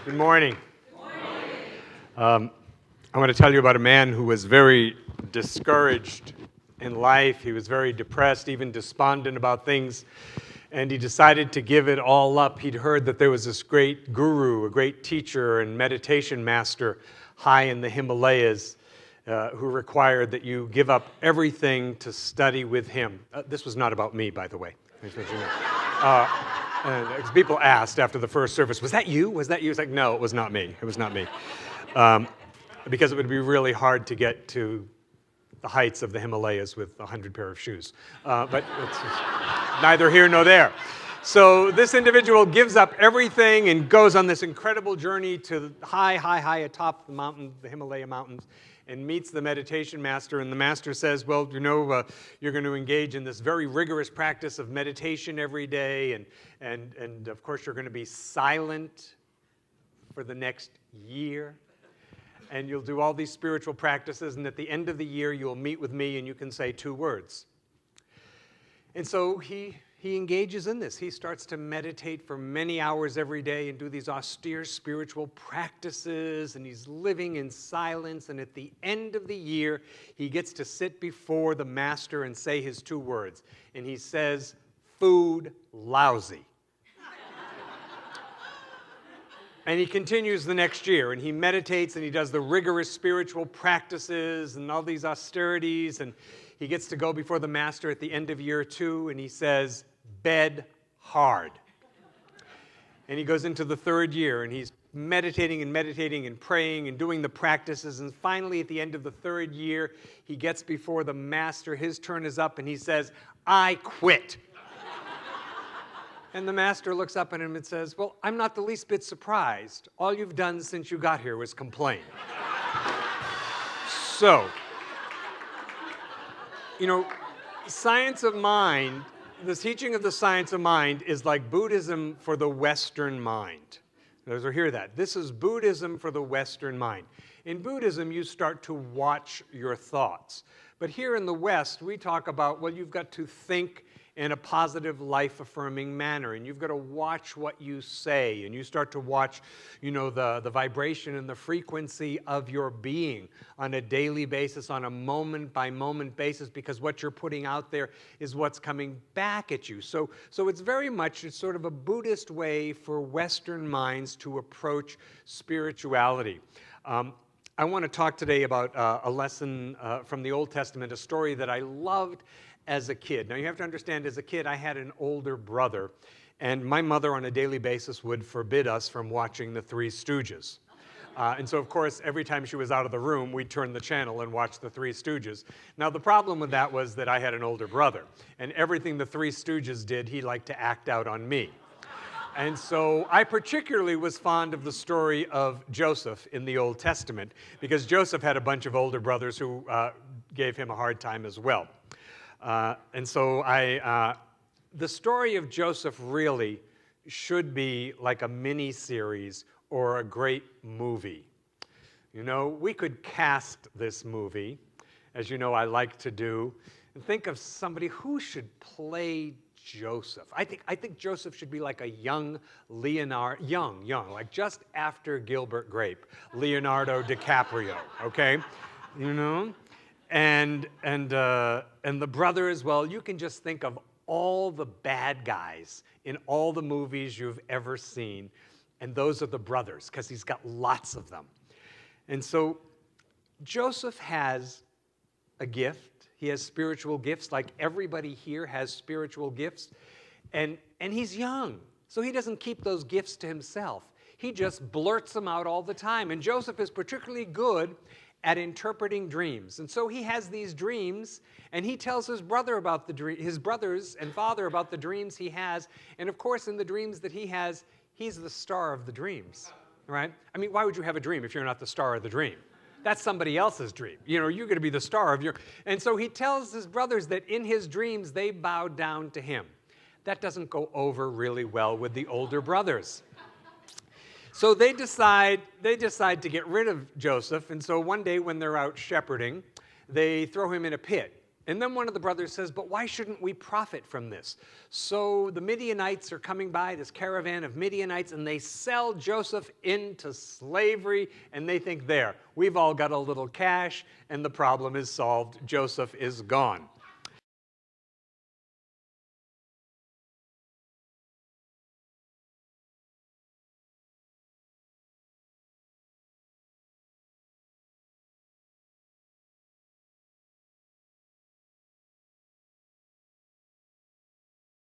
Good morning. I want to tell you about a man who was very discouraged in life. He was very depressed, even despondent about things, and he decided to give it all up. He'd heard that there was this great guru, a great teacher and meditation master high in the Himalayas who required that you give up everything to study with him. This was not about me, by the way. And people asked after the first service, was that you? Was that you? It's like, no, it was not me. It was not me. Because it would be really hard to get to the heights of the Himalayas with 100 pair of shoes. But it's neither here nor there. So this individual gives up everything and goes on this incredible journey to high atop the mountain, the Himalaya mountains, and meets the meditation master. And the master says, well, you know, you're going to engage in this very rigorous practice of meditation every day. And of course, you're going to be silent for the next year. And you'll do all these spiritual practices. And at the end of the year, you'll meet with me and you can say 2 words. And so he engages in this. He starts to meditate for many hours every day and do these austere spiritual practices, and he's living in silence. And at the end of the year, he gets to sit before the master and say his 2 words. And he says, "Food lousy." And he continues the next year, and he meditates, and he does the rigorous spiritual practices and all these austerities, and he gets to go before the master at the end of year 2, and he says, "Bed hard." And he goes into the 3rd year, and he's meditating and praying and doing the practices, and finally at the end of the 3rd year, he gets before the master, his turn is up, and he says, "I quit." And the master looks up at him and says, well, I'm not the least bit surprised. All you've done since you got here was complain. So, you know, science of mind, the teaching of the science of mind is like Buddhism for the Western mind. Those hear that. This is Buddhism for the Western mind. In Buddhism, you start to watch your thoughts. But here in the West, we talk about, well, you've got to think in a positive, life-affirming manner, and you've got to watch what you say, and you start to watch, you know, the vibration and the frequency of your being on a daily basis, on a moment-by-moment basis, because what you're putting out there is what's coming back at you. So it's very much, it's sort of a Buddhist way for Western minds to approach spirituality. I want to talk today about a lesson from the Old Testament, a story that I loved as a kid. Now, you have to understand, as a kid, I had an older brother, and my mother on a daily basis would forbid us from watching the Three Stooges. And so, of course, every time she was out of the room, we'd turn the channel and watch the Three Stooges. Now, the problem with that was that I had an older brother, and everything the Three Stooges did, he liked to act out on me. And so I particularly was fond of the story of Joseph in the Old Testament, because Joseph had a bunch of older brothers who gave him a hard time as well. And so the story of Joseph really should be like a mini-series or a great movie. You know, we could cast this movie, as you know I like to do, and think of somebody who should play Joseph. I think Joseph should be like a young Leonardo, young, like just after Gilbert Grape, Leonardo DiCaprio, okay? You know? And the brothers, well, you can just think of all the bad guys in all the movies you've ever seen, and those are the brothers, because he's got lots of them. And so Joseph has a gift. He has spiritual gifts, like everybody here has spiritual gifts, and he's young, so he doesn't keep those gifts to himself. He just blurts them out all the time, and Joseph is particularly good at interpreting dreams. And so he has these dreams, and he tells his brother about his brothers and father about the dreams he has. And of course, in the dreams that he has, he's the star of the dreams, right? I mean, why would you have a dream if you're not the star of the dream? That's somebody else's dream. You know, you're going to be the star of your... And so he tells his brothers that in his dreams, they bow down to him. That doesn't go over really well with the older brothers. So they decide to get rid of Joseph, and so one day when they're out shepherding, they throw him in a pit. And then one of the brothers says, but why shouldn't we profit from this? So the Midianites are coming by, this caravan of Midianites, and they sell Joseph into slavery, and they think, there, we've all got a little cash, and the problem is solved. Joseph is gone.